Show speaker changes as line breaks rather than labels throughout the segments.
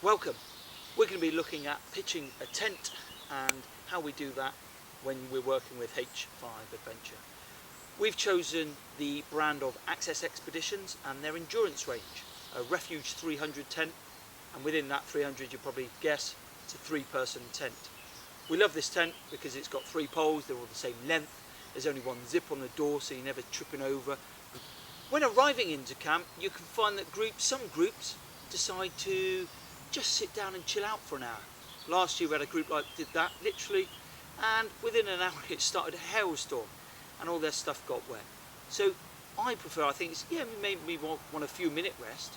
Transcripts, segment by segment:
Welcome. We're going to be looking at pitching a tent and how we do that when we're working with H5 Adventure. We've chosen the brand of Access Expeditions and their endurance range, a Refuge 300 tent, and within that 300 you'll probably guess it's a 3-person tent. We love this tent because it's got 3 poles, they're all the same length, there's only one zip on the door so you're never tripping over. When arriving into camp you can find that some groups decide to just sit down and chill out for an hour. Last year we had a group like did that literally, and within an hour it started a hailstorm and all their stuff got wet. So I think it's, yeah, maybe want a few minute rest,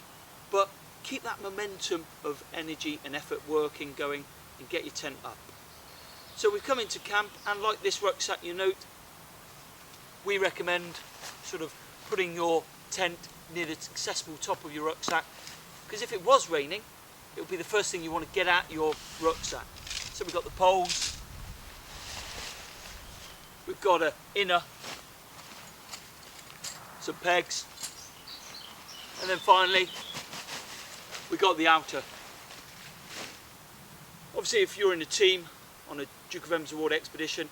but keep that momentum of energy and effort working going and get your tent up. So we've come into camp, and like this rucksack you note, we recommend sort of putting your tent near the accessible top of your rucksack, because if it was raining it would be the first thing you want to get at your rucksack. So we've got the poles, we've got an inner, some pegs, and then finally we've got the outer. Obviously if you're in a team on a Duke of Edinburgh Award expedition,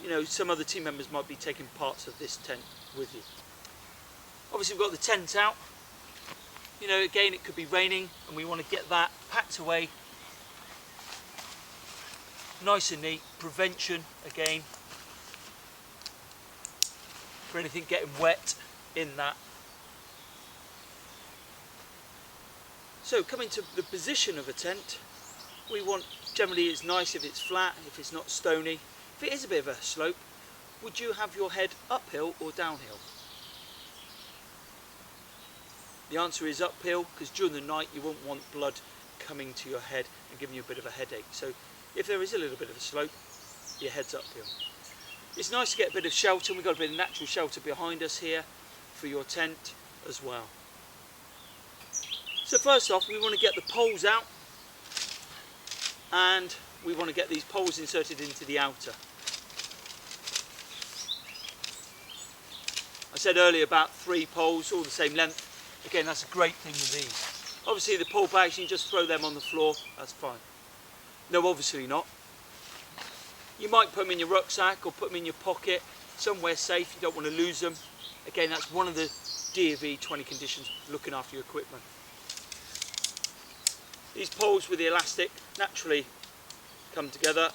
you know, some other team members might be taking parts of this tent with you. Obviously we've got the tent out. You know, again, it could be raining and we want to get that packed away nice and neat. Prevention again for anything getting wet in that. So coming to the position of a tent, we want, generally it's nice if it's flat, if it's not stony. If it is a bit of a slope, would you have your head uphill or downhill? The answer is uphill, because during the night you won't want blood coming to your head and giving you a bit of a headache. So if there is a little bit of a slope, your head's uphill. It's nice to get a bit of shelter. We've got a bit of natural shelter behind us here for your tent as well. So first off, we want to get the poles out, and we want to get these poles inserted into the outer. I said earlier about 3 poles, all the same length. Again, that's a great thing with these. Obviously the pole bags, you can just throw them on the floor, that's fine. No, obviously not. You might put them in your rucksack or put them in your pocket, somewhere safe, you don't want to lose them. Again, that's one of the DofE 20 conditions, looking after your equipment. These poles with the elastic naturally come together.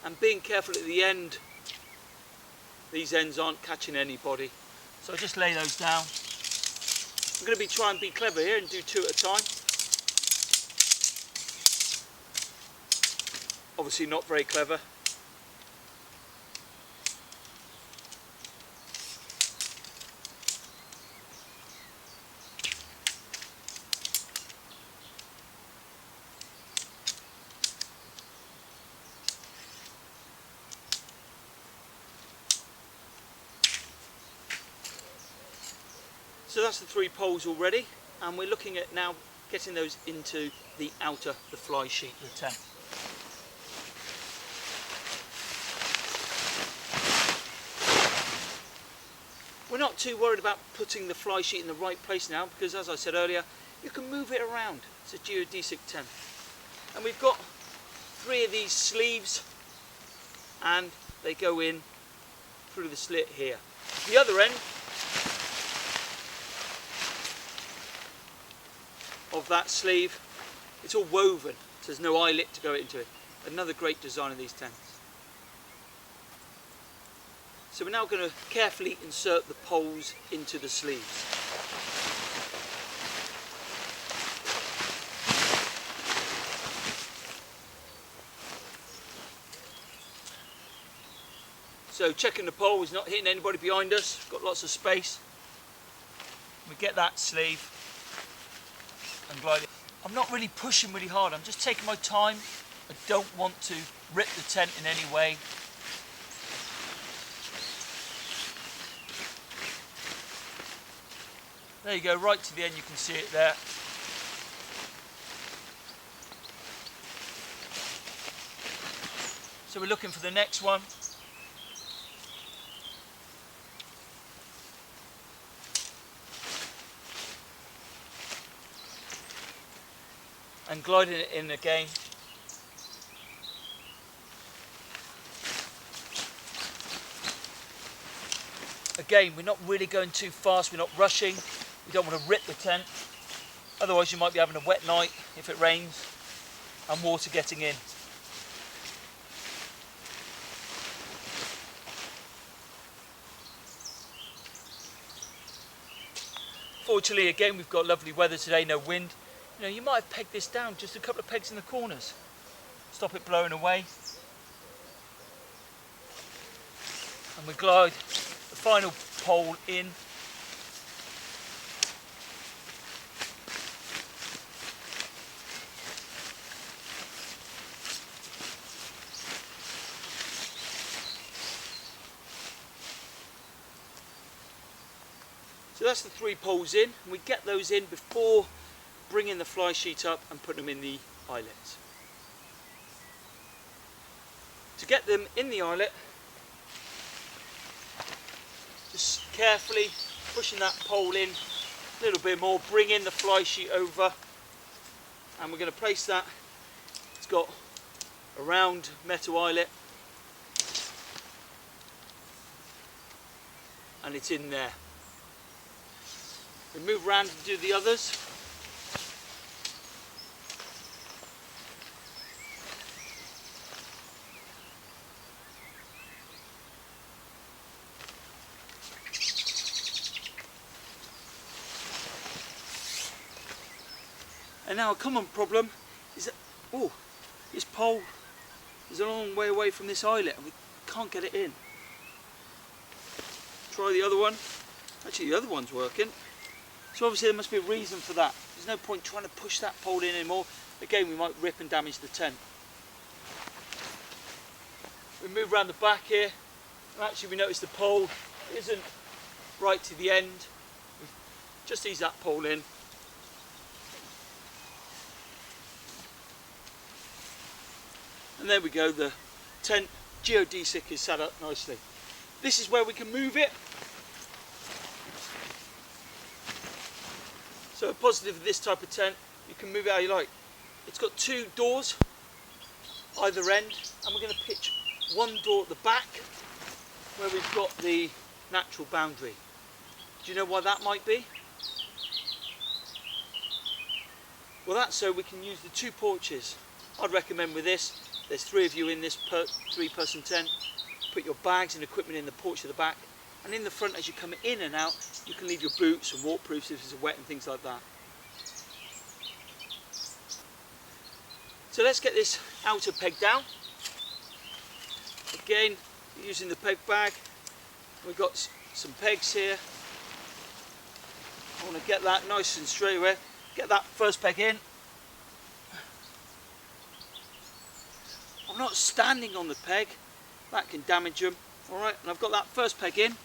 And being careful at the end, these ends aren't catching anybody. So I'll just lay those down. I'm going to try and be clever here and do 2 at a time. Obviously not very clever. So that's the 3 poles already, and we're looking at now getting those into the outer, the fly sheet of the tent. We're not too worried about putting the fly sheet in the right place now, because as I said earlier, you can move it around. It's a geodesic tent. And we've got 3 of these sleeves, and they go in through the slit here. The other end of that sleeve, it's all woven, so there's no eyelet to go into it. Another great design of these tents. So we're now going to carefully insert the poles into the sleeves. So checking the pole is not hitting anybody behind us, got lots of space. We get that sleeve and glide it. I'm not really pushing really hard, I'm just taking my time. I don't want to rip the tent in any way. There you go, right to the end, you can see it there. So we're looking for the next one. and gliding it in again. Again, we're not really going too fast, we're not rushing, we don't want to rip the tent, otherwise you might be having a wet night if it rains and water getting in. Fortunately, again, we've got lovely weather today, no wind. You know, you might have pegged this down, just a couple of pegs in the corners. Stop it blowing away. And we glide the final pole in. So that's the 3 poles in, and we get those in before bringing the fly sheet up and putting them in the eyelets. To get them in the eyelet, just carefully pushing that pole in a little bit more, bring in the fly sheet over, and we're going to place that. It's got a round metal eyelet and it's in there. We move around and do the others. And now a common problem is that, oh, this pole is a long way away from this eyelet and we can't get it in. Try the other one. Actually, the other one's working. So obviously there must be a reason for that. There's no point trying to push that pole in anymore. Again, we might rip and damage the tent. We move around the back here. And actually we notice the pole isn't right to the end. We just ease that pole in. And there we go, the tent geodesic is set up nicely. This is where we can move it. So a positive of this type of tent, you can move it how you like. It's got 2 doors either end, and we're going to pitch one door at the back where we've got the natural boundary. Do you know why that might be? Well, that's so we can use the 2 porches. I'd recommend with this, there's 3 of you in this 3-person tent. Put your bags and equipment in the porch at the back, and in the front as you come in and out you can leave your boots and waterproofs if it's wet and things like that. So let's get this outer peg down. Again, using the peg bag, we've got some pegs here. I want to get that nice and straight away. Get that first peg in. I'm not standing on the peg, that can damage them. Alright, and I've got that first peg in.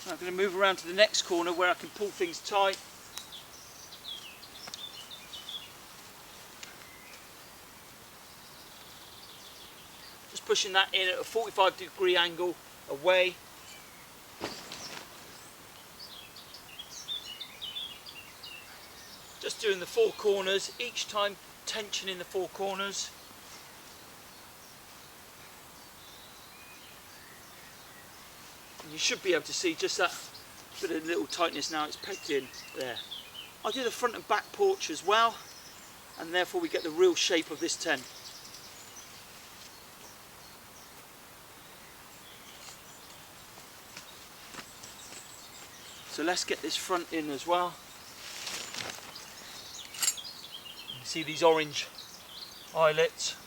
I'm going to move around to the next corner where I can pull things tight. Just pushing that in at a 45-degree angle away. Just doing the 4 corners, each time tension in the 4 corners. You should be able to see just that bit of little tightness now it's pegged in there. I'll do the front and back porch as well, and therefore we get the real shape of this tent. So let's get this front in as well. You can see these orange eyelets.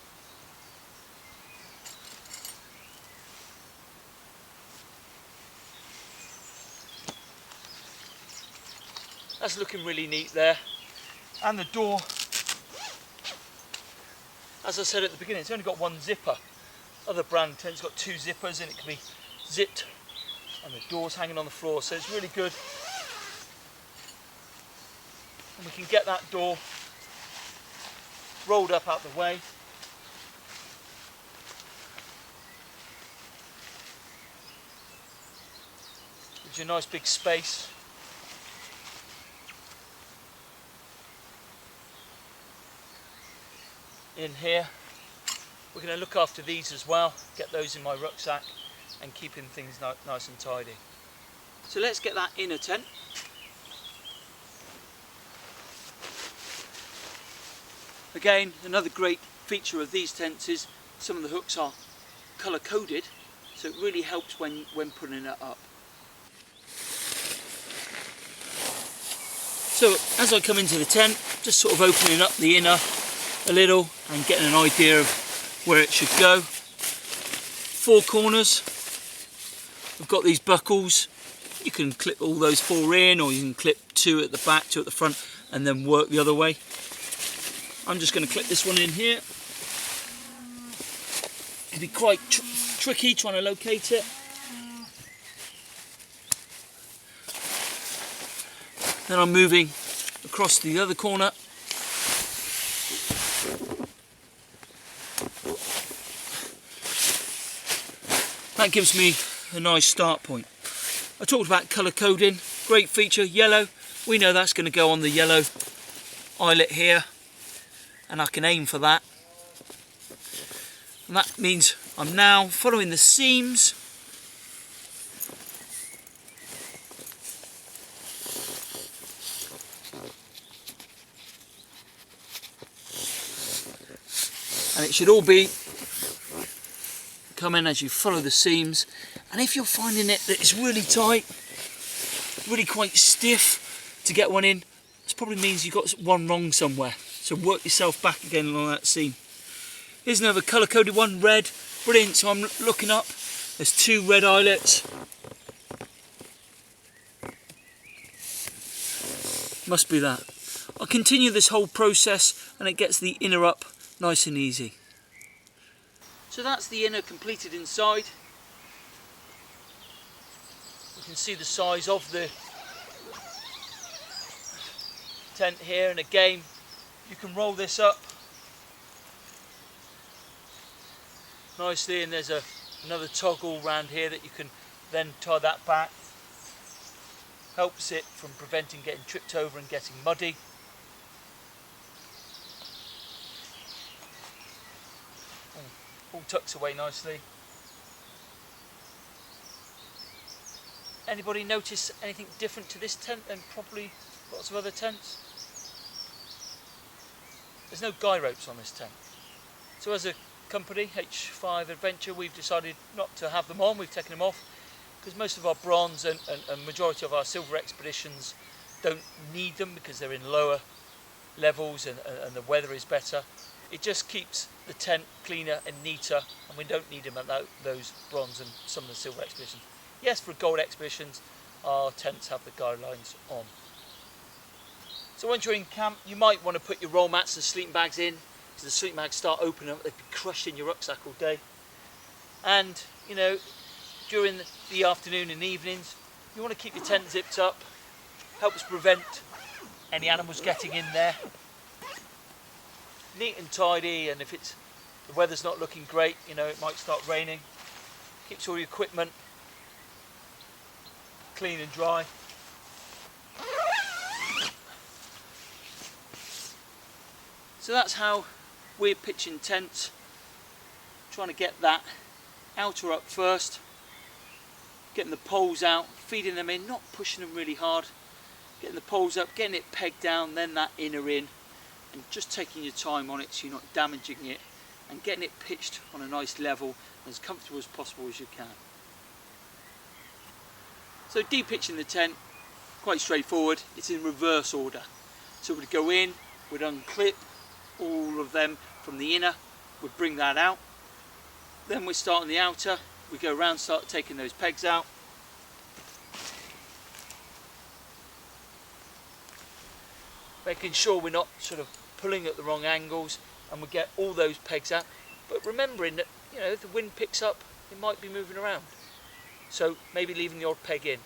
That's looking really neat there. And the door, as I said at the beginning, it's only got 1 zipper. Other brand tents got 2 zippers and it can be zipped, and the door's hanging on the floor, so it's really good. And we can get that door rolled up out the way. Gives you a nice big space. in here. We're going to look after these as well, get those in my rucksack and keeping things nice and tidy. So let's get that inner tent. Again, another great feature of these tents is some of the hooks are colour coded, so it really helps when putting it up. So as I come into the tent, just sort of opening up the inner a little and getting an idea of where it should go. 4 corners, I've got these buckles. You can clip all those 4 in, or you can clip 2 at the back, 2 at the front, and then work the other way. I'm just going to clip this one in here. It'll be quite tricky trying to locate it. Then I'm moving across to the other corner. That gives me a nice start point. I talked about colour coding, great feature, yellow. We know that's going to go on the yellow eyelet here, and I can aim for that. And that means I'm now following the seams. And it should all be coming as you follow the seams. And if you're finding it that it's really tight, really quite stiff to get one in, this probably means you've got one wrong somewhere. So work yourself back again along that seam. Here's another colour coded one, red, brilliant. So I'm looking up, there's 2 red eyelets. Must be that. I'll continue this whole process and it gets the inner up nice and easy. So that's the inner completed inside. You can see the size of the tent here, and again you can roll this up nicely, and there's another toggle around here that you can then tie that back. Helps it from preventing getting tripped over and getting muddy. All tucks away nicely. Anybody notice anything different to this tent than probably lots of other tents? There's no guy ropes on this tent. So as a company, H5 Adventure, we've decided not to have them on. We've taken them off because most of our bronze and majority of our silver expeditions don't need them because they're in lower levels and the weather is better. It just keeps the tent cleaner and neater, and we don't need them at those bronze and some of the silver expeditions. Yes, for gold expeditions, our tents have the guidelines on. So once you're in camp, you might want to put your roll mats and sleeping bags in, because the sleeping bags start opening up, they'd be crushed in your rucksack all day. And, you know, during the afternoon and evenings, you want to keep your tent zipped up, helps prevent any animals getting in there. Neat and tidy, and if the weather's not looking great, you know, it might start raining. Keeps all your equipment clean and dry. So that's how we're pitching tents, trying to get that outer up first, getting the poles out, feeding them in, not pushing them really hard, getting the poles up, getting it pegged down, then that inner in, and just taking your time on it so you're not damaging it, and getting it pitched on a nice level, as comfortable as possible as you can. So de-pitching the tent, quite straightforward. It's in reverse order. So we'd go in, we'd unclip all of them from the inner, we'd bring that out, then we start on the outer, we go around, start taking those pegs out, making sure we're not sort of pulling at the wrong angles, and we get all those pegs out, but remembering that, you know, if the wind picks up, it might be moving around, so maybe leaving the odd peg in.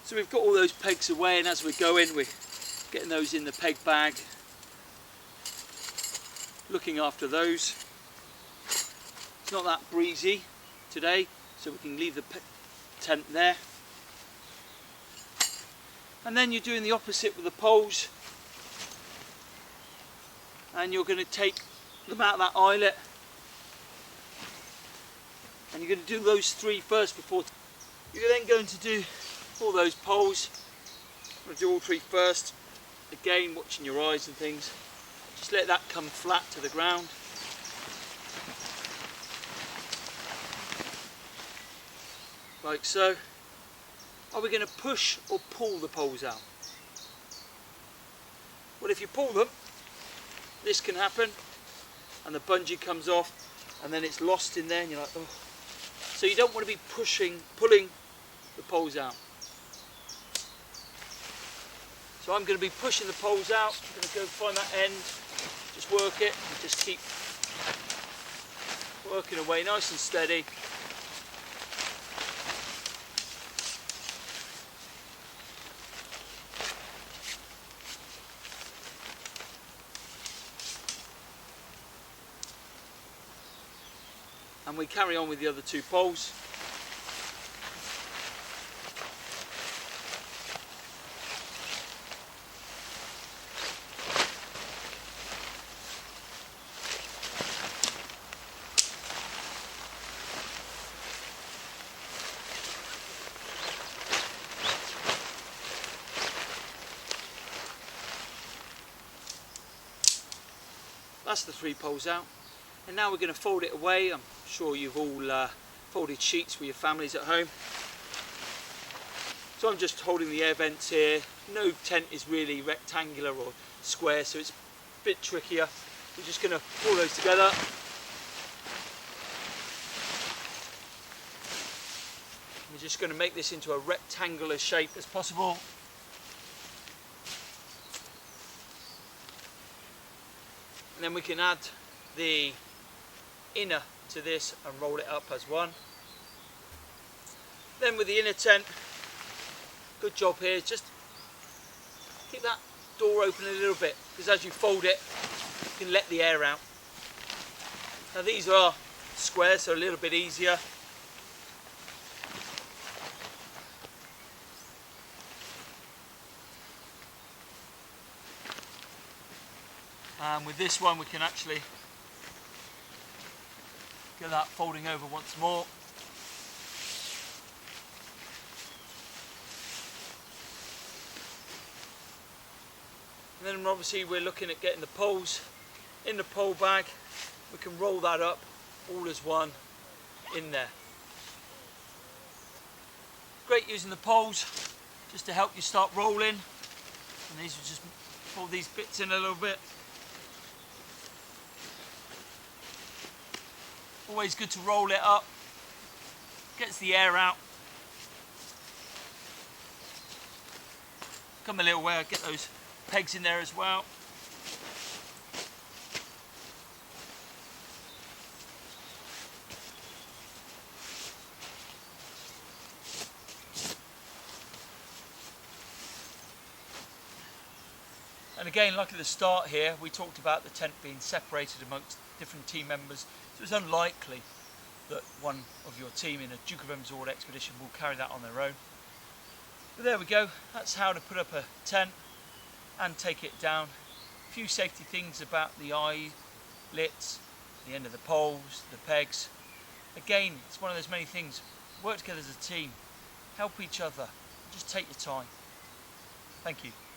So we've got all those pegs away, and as we're going, we're getting those in the peg bag, looking after those. It's not that breezy today, so we can leave the tent there. And then you're doing the opposite with the poles. and you're going to take them out of that eyelet, and you're going to do those 3 first before you're then going to do all those poles. I'm going to do all 3 first. Again, watching your eyes and things. Just let that come flat to the ground. Like so. Are we going to push or pull the poles out? Well, if you pull them, this can happen, and the bungee comes off, and then it's lost in there, and you're like, oh. So you don't want to be pulling the poles out. So I'm going to be pushing the poles out. I'm going to go find that end, just work it, and just keep working away nice and steady. And we carry on with the other 2 poles. That's the 3 poles out. And now we're going to fold it away. I'm sure you've all folded sheets with your families at home. So I'm just holding the air vents here. No tent is really rectangular or square, so it's a bit trickier. We're just going to pull those together. We're just going to make this into a rectangular shape as possible. And then we can add the inner to this and roll it up as one. Then with the inner tent, good job here, just keep that door open a little bit, because as you fold it, you can let the air out. Now these are square, so a little bit easier. And with this one we can actually get that folding over once more. And then obviously we're looking at getting the poles in the pole bag. We can roll that up all as one in there. Great using the poles just to help you start rolling. And these will just pull these bits in a little bit. Always good to roll it up, gets the air out. Come a little way, I'll get those pegs in there as well. And again, like at the start here, we talked about the tent being separated amongst different team members. So it's unlikely that one of your team in a Duke of Edinburgh expedition will carry that on their own. But there we go, that's how to put up a tent and take it down. A few safety things about the eyelets, the end of the poles, the pegs. Again, it's one of those many things. Work together as a team, help each other, just take your time. Thank you.